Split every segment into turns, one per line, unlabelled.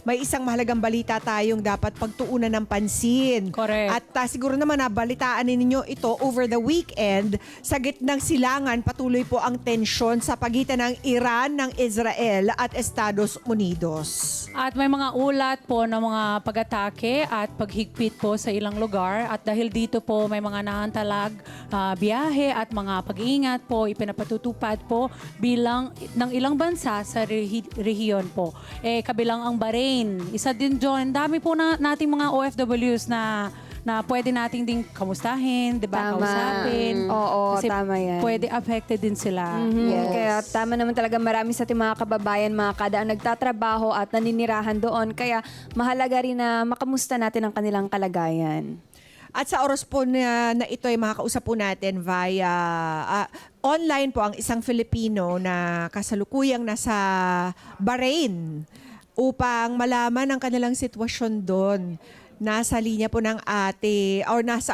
may isang mahalagang balita tayong dapat pagtuunan ng pansin.
Correct.
At siguro naman nabalitaan ninyo ito over the weekend. Sa gitnang silangan, patuloy po ang tensyon sa pagitan ng Iran, ng Israel at Estados Unidos.
At may mga ulat po ng mga pag-atake at paghigpit po sa ilang lugar. At dahil dito po may mga nahantalag biyahe at mga pag-iingat po ipinapatutupad po bilang ng ilang bansa sa rehiyon po. Kabilang ang Bahrain. Isa din dyan. Dami po nating mga OFWs na pwede nating ding kamustahin, di ba?
Tama.
Kausapin.
Oo,
Kasi
tama yan.
pwede affected din sila.
Yes. Kaya tama naman talaga, marami sa ating mga kababayan, mga kada ang nagtatrabaho at naninirahan doon. Kaya mahalaga rin na makamusta natin ang kanilang kalagayan.
At sa oras po na ito ay makakausap po natin via online po ang isang Filipino na kasalukuyang nasa Bahrain upang malaman ang kanilang sitwasyon doon. Nasa linya po ng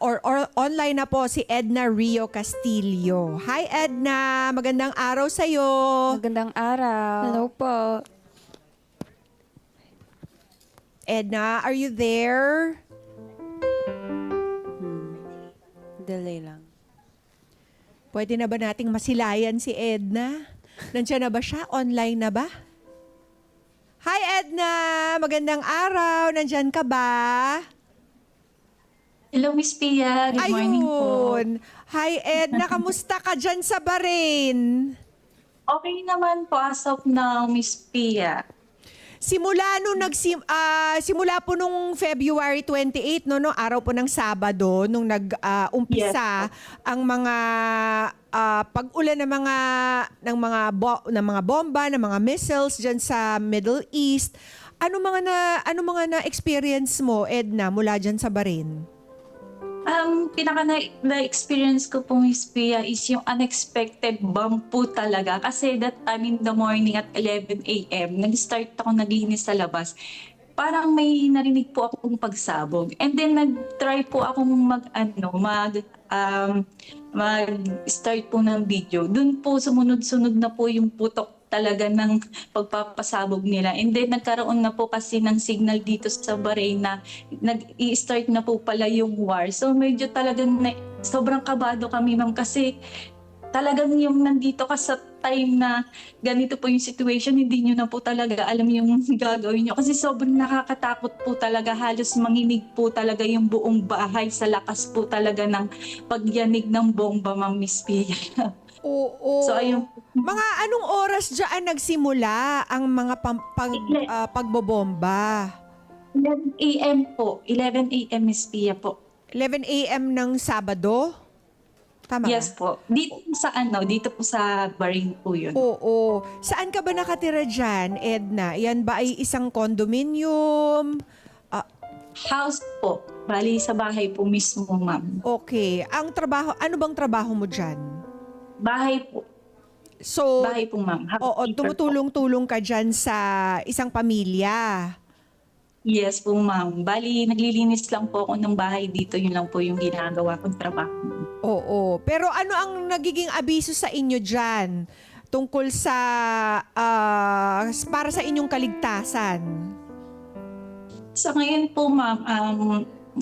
or online na po si Edna Rio Castillo. Hi Edna, magandang araw sa iyo.
Magandang araw.
Hello po.
Edna, are you there?
Delay lang.
Pwede na ba nating masilayan si Edna? Nandiyan na ba siya? Online na ba? Hi Edna! Magandang araw! Nandiyan ka ba?
Hello, Miss Pia. Good morning po.
Ayun! Hi Edna! Kamusta ka dyan sa Bahrain?
Okay naman po as of now, Miss Pia.
Simula po nung February 28, no, araw po ng Sabado, nung nag-umpisa ang mga pag-ulan ng mga bomba, ng mga missiles diyan sa Middle East. Ano mga na experience mo, Edna, mula diyan sa Bahrain?
Pinaka na-experience ko po, Miss Pia, is yung unexpected bomb po talaga. Kasi that time in the morning at 11 a.m., nag-start ako naglinis sa labas. Parang may narinig po akong pagsabog. And then nag-try po akong mag-start po ng video. Doon po sumunod-sunod na po yung putok talaga ng pagpapasabog nila. And then nagkaroon na po kasi ng signal dito sa Bahrain na nag-i-start na po pala yung war. So medyo talagang sobrang kabado kami, ma'am, kasi talagang yung nandito ka sa time na ganito po yung situation, hindi nyo na po talaga alam yung gagawin nyo. Kasi sobrang nakakatakot po talaga, halos manginig po talaga yung buong bahay sa lakas po talaga ng pagyanig ng bomba, ma'am, Miss Pia.
Oo.
So ayun.
Mga anong oras diyan nagsimula ang mga pagbobomba?
11 a.m. po. 11 a.m. Miss Pia po.
11 a.m. ng Sabado? Tama
Yes
ba?
po. Dito po sa Bahrain po yun.
Oo. Saan ka ba nakatira dyan, Edna? Yan ba ay isang condominium?
House po. Bali sa bahay po mismo, ma'am.
Okay. Ano bang trabaho mo dyan?
Bahay po.
So,
Bahay po, ma'am.
oo,
Housekeeper po.
tumutulong ka dyan sa isang pamilya.
Yes po, ma'am. Bali, naglilinis lang po ako ng bahay dito. Yun lang po yung ginagawa kong trabaho.
Oo. Pero ano ang nagiging abiso sa inyo dyan tungkol sa para sa inyong kaligtasan?
Sa ngayon po, ma'am,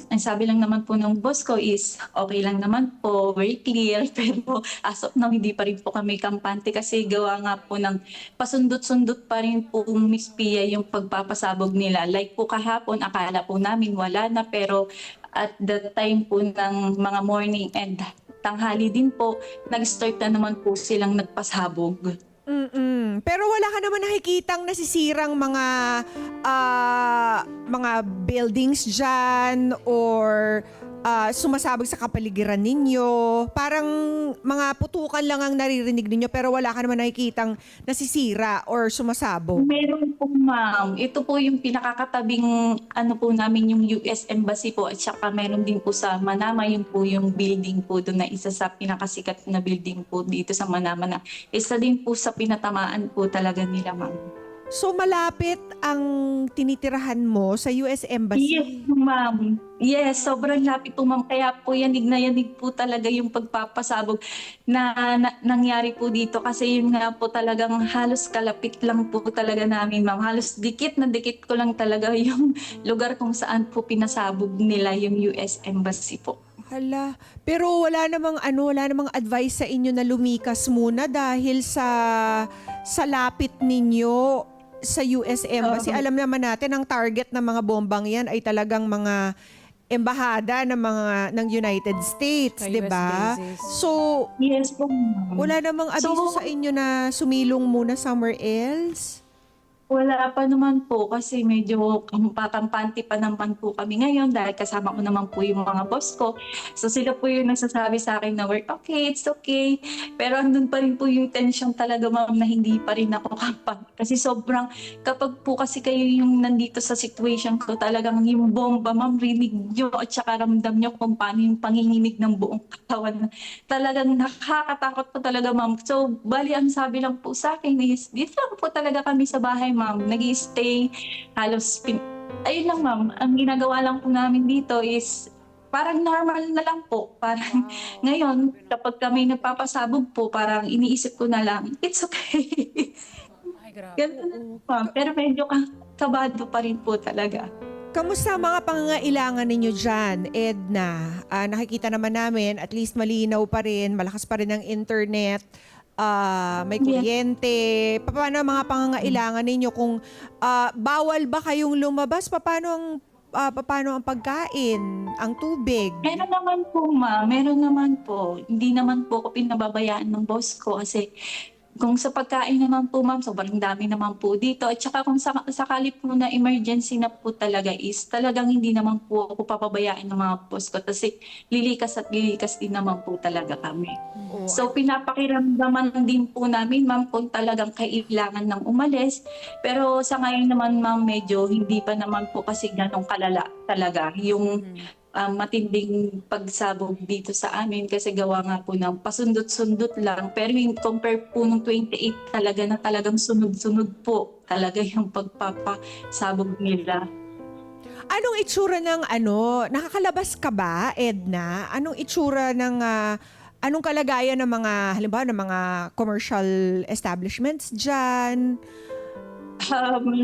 ang sabi lang naman po ng boss ko is okay lang naman po, very clear. Pero as of now, hindi pa rin po kami kampante kasi gawa nga po ng pasundot-sundot pa rin po, Miss Pia, yung pagpapasabog nila. Like po kahapon, akala po namin wala na, pero at the time po ng mga morning and tanghali din po, nag-start na naman po silang nagpasabog.
Pero wala ka naman nakikitang nasisirang mga buildings dyan or sumasabog sa kapaligiran ninyo. Parang mga putukan lang ang naririnig ninyo pero wala ka naman nakikitang nasisira or sumasabog.
Meron po, ma'am. Ito po yung pinakakatabing po namin yung US Embassy po, at saka meron din po sa Manama yung building po doon na isa sa pinakasikat na building po dito sa Manama na isa din po sa pinatamaan po talaga nila, ma'am.
So malapit ang tinitirahan mo sa US Embassy?
Yes, ma'am. Yes, sobrang lapit po, ma'am. Kaya po yanig na yanig po talaga yung pagpapasabog na nangyari po dito. Kasi yun nga po talagang halos kalapit lang po talaga namin, ma'am. Halos dikit na dikit ko lang talaga yung lugar kung saan po pinasabog nila yung US Embassy po.
Hala, pero wala namang advice sa inyo na lumikas muna dahil sa lapit ninyo sa US Embassy. Alam naman natin ang target ng mga bombang 'yan ay talagang mga embahada ng United States,
Sa
'di
US
ba?
bases.
So,
Yes po, ma'am.
wala namang abiso
So-
sa inyo na sumilong muna somewhere else?
Wala pa naman po kasi medyo kampante pa naman po kami ngayon dahil kasama ko naman po yung mga boss ko. So sila po yung nagsasabi sa akin na work, okay, it's okay. Pero andun pa rin po yung tension talaga, ma'am, na hindi pa rin ako kampante. Kasi sobrang, kapag po kasi kayo yung nandito sa situation ko, talagang yung bomba, ma'am, rinig nyo at saka ramdam nyo kung paano yung panginginig ng buong katawan. Talagang nakakatakot po talaga, ma'am. So bali, ang sabi lang po sa akin is, dito lang po talaga kami sa bahay, ma'am. Nag-i-stay halos ayun lang, ma'am. Ang ginagawa lang po namin dito is parang normal na lang po. Parang ngayon, kapag kami nagpapasabog po, parang iniisip ko na lang, it's okay.
Ay, grabe.
Ganun, ma'am. Pero medyo kabado pa rin po talaga.
Kamusta ang mga pangangailangan ninyo dyan, Edna? Nakikita naman namin, at least malinaw pa rin, malakas pa rin ang internet, may kuryente. Paano ang mga pangangailangan ninyo? Kung bawal ba kayong lumabas, paano ang pagkain, ang tubig?
Meron naman po, ma'am. Meron naman po. Hindi naman po ako pinababayaan ng boss ko kasi kung sa pagkain naman po, ma'am, sobrang dami naman po dito. At saka kung sakali po na emergency na po talaga is talagang hindi naman po ako papabayaan ng mga boss ko kasi lilikas at lilikas din naman po talaga kami.
Oo.
So pinapakiramdaman din po namin, ma'am, kung talagang kailangan ng umalis. Pero sa ngayon naman, ma'am, medyo hindi pa naman po kasi ganong kalala talaga yung matinding pagsabog dito sa amin kasi gawa nga po ng pasundot-sundot lang. Pero yung compare po nung 28 talaga na talagang sunod-sunod po talaga yung pagpapasabog nila.
Anong itsura ng nakakalabas ka ba, Edna? Anong itsura ng anong kalagayan ng mga halimbawa ng mga commercial establishments diyan?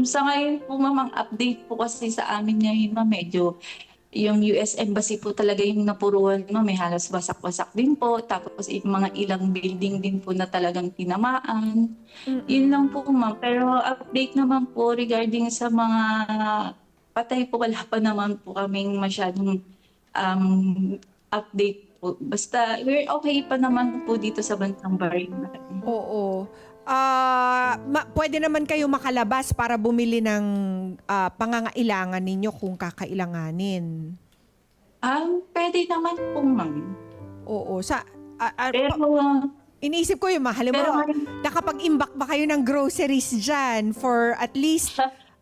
Sa ngayon po, ma'am, ang update po kasi sa amin ngayon, ma'am, medyo yung US Embassy po talaga yung napuruan, ma'am, may halos wasak-wasak din po. Tapos mga ilang building din po na talagang tinamaan. Yun lang po, ma'am. Pero update naman po regarding sa mga patay po, wala pa naman po kaming masyadong update po. Basta we're okay pa naman po dito sa bansang Bahrain.
Oo. Pwede naman kayo makalabas para bumili ng pangangailangan ninyo kung kakailanganin.
Pwede naman po, ma'am.
Oo.
Pero
Iniisip ko yung halimbawa, nakapag-imbak ba kayo ng groceries dyan for at least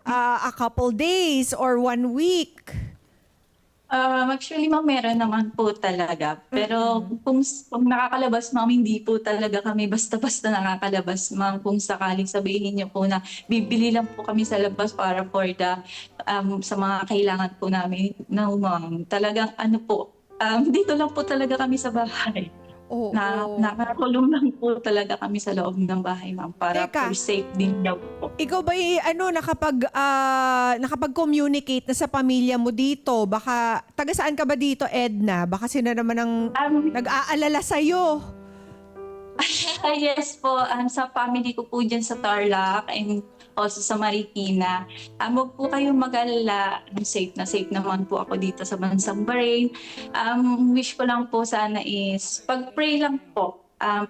a couple days or 1 week?
actually, ma'am, meron naman po talaga. Pero kung nakakalabas, ma'am, hindi po talaga kami basta-basta nakakalabas, ma'am. Kung sakaling sabihin niyo po na bibili lang po kami sa labas para for the, sa mga kailangan po namin. No, ma'am. Talagang dito lang po talaga kami sa bahay.
Oo.
Nakakulong lang po talaga kami sa loob ng bahay, ma'am, para
Teka.
for safe din daw po.
Ikaw ba nakapag-communicate na sa pamilya mo dito? Baka, taga saan ka ba dito, Edna? Baka sila naman ang nag-aalala sa'yo.
Yes po, sa family ko po dyan sa Tarlac and also sa Marikina. Huwag po kayong mag-alala. Safe naman po ako dito sa bansang Bahrain. Wish ko lang po sana is pag-pray lang po.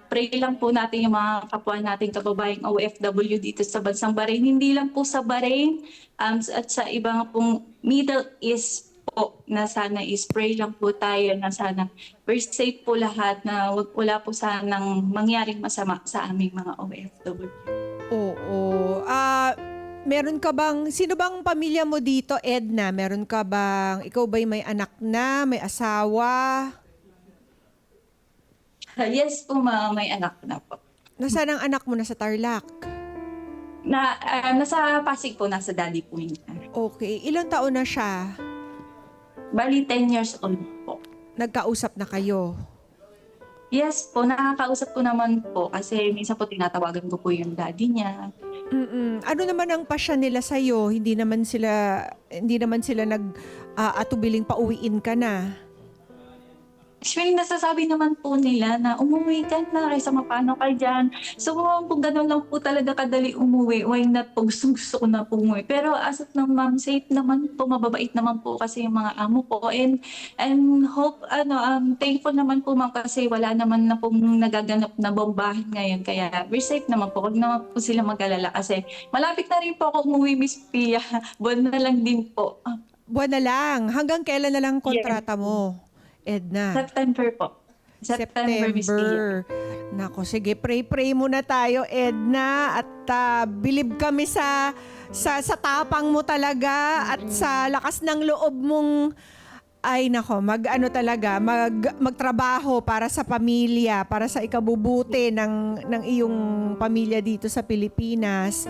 Pray lang po natin yung mga kapwa nating kababayang OFW dito sa bansang Bahrain. Hindi lang po sa Bahrain at sa ibang pong Middle East po na sana is pray lang po tayo na sana we're safe po lahat na wala po sanang mangyaring masama sa aming mga OFW.
Oo. Meron ka bang, sino bang pamilya mo dito, Edna? Meron ka bang, ikaw ba'y may anak na, may asawa?
Yes po, may anak na po.
Nasaan ang anak mo? Nasa Tarlac?
Nasa Pasig po, nasa daddy po niya.
Okay. Ilang taon na siya?
Bali, 10 years old po.
Nagkausap na kayo?
Yes po, nakakausap ko naman po kasi minsan po tinatawagan ko po yung daddy niya.
Ano naman ang pasya nila sa'yo? Hindi naman sila atubiling pauwiin ka na.
Actually, nasasabi naman po nila na umuwi ka na kaysa mapano ka dyan. So kung gano'n lang po talaga kadali umuwi, why not po, gusto ko na po umuwi. Pero as of now, ma'am, safe naman po, mababait naman po kasi yung mga amo po. And thankful naman po ma'am kasi wala naman na pong nagaganap na bombahan ngayon. Kaya we're safe naman po, huwag naman po sila mag-alala kasi malapit na rin po ako umuwi, Miss Pia. Buwan na lang din po.
Buwan na lang. Hanggang kailan na lang kontrata mo, Edna?
September po. September, Miss Pia.
Nako, sige, pray muna tayo, Edna, at bilib kami sa tapang mo talaga at sa lakas ng loob mong magtrabaho para sa pamilya, para sa ikabubuti ng iyong pamilya dito sa Pilipinas.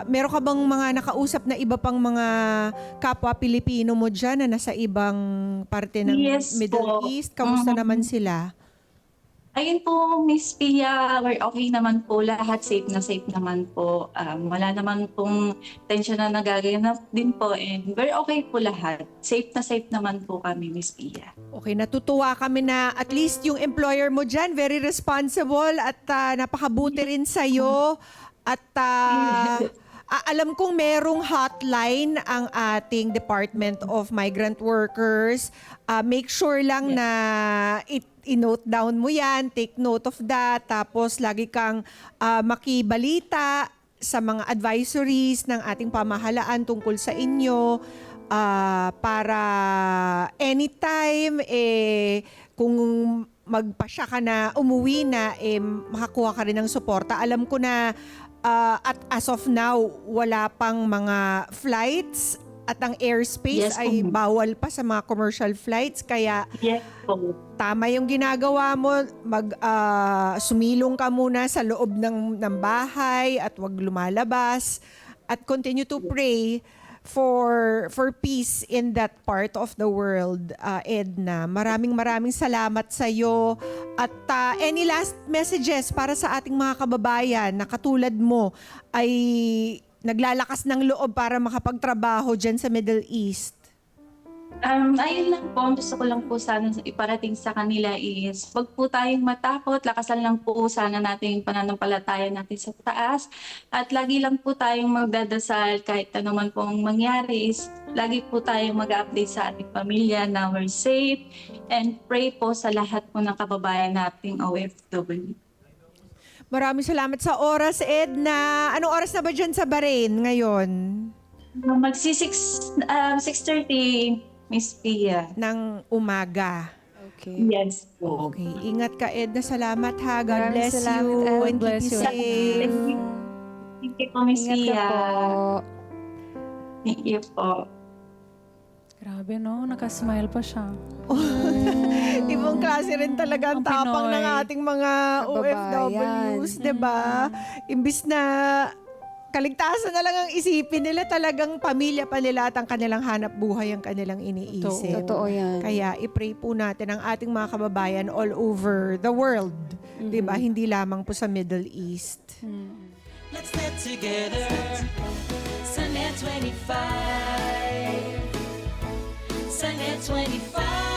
Meron ka bang mga nakausap na iba pang mga kapwa Pilipino mo dyan na nasa ibang parte ng
Yes
Middle
po.
East? Kamusta naman sila?
Ayun po, Miss Pia, we're okay naman po. Lahat safe naman po. Wala naman pong tension na nagaganap din po. And we're okay po lahat. Safe naman po kami, Miss Pia.
Okay, natutuwa kami na at least yung employer mo dyan, very responsible at napakabuti rin sa'yo. At alam kong merong hotline ang ating Department of Migrant Workers. Make sure lang na i-note down mo yan, take note of that. Tapos lagi kang makibalita sa mga advisories ng ating pamahalaan tungkol sa inyo. Para anytime, kung magpasya ka na, umuwi na, makakuha ka rin ng suporta. Alam ko na at as of now, wala pang mga flights at ang airspace
Yes,
ay bawal pa sa mga commercial flights. Kaya
Yes po.
tama yung ginagawa mo, sumilong ka muna sa loob ng bahay at wag lumalabas at continue to pray for peace in that part of the world, Edna. Maraming salamat sa iyo. At any last messages para sa ating mga kababayan na katulad mo ay naglalakas ng loob para makapagtrabaho dyan sa Middle East?
Ayun lang po, gusto ko lang po sana iparating sa kanila is wag po tayong matakot, lakasan lang po sana natin yung pananampalataya natin sa taas at lagi lang po tayong magdadasal kahit ano man pong mangyari is lagi po tayong mag-update sa ating pamilya na we're safe and pray po sa lahat po ng kababayan nating OFW.
Maraming salamat sa oras, Edna. Anong oras na ba dyan sa Bahrain ngayon?
6:30, Miss Pia.
Ng umaga.
Okay.
Yes po.
Okay. Ingat ka, Edna. Salamat ha. God
Maraming
bless
salamat,
you.
Ed.
And
Bless
keep you
you.
safe.
Thank you po, Miss
Ingat ka
Pia.
po.
Thank you po.
Grabe no, nakasmile pa siya.
Ibang klase rin talaga ang
Ang
tapang
Pinoy.
ng ating mga
Kababayan.
OFWs, 'di ba? Imbis na kaligtasan na lang ang isipin nila, talagang pamilya pa nila at ang kanilang hanap buhay ang kanilang iniisip.
Totoo yan.
Kaya i-pray po natin ang ating mga kababayan all over the world, 'di ba? Hindi lamang po sa Middle East.
Let's get together. Sunday 25. Sunday 25.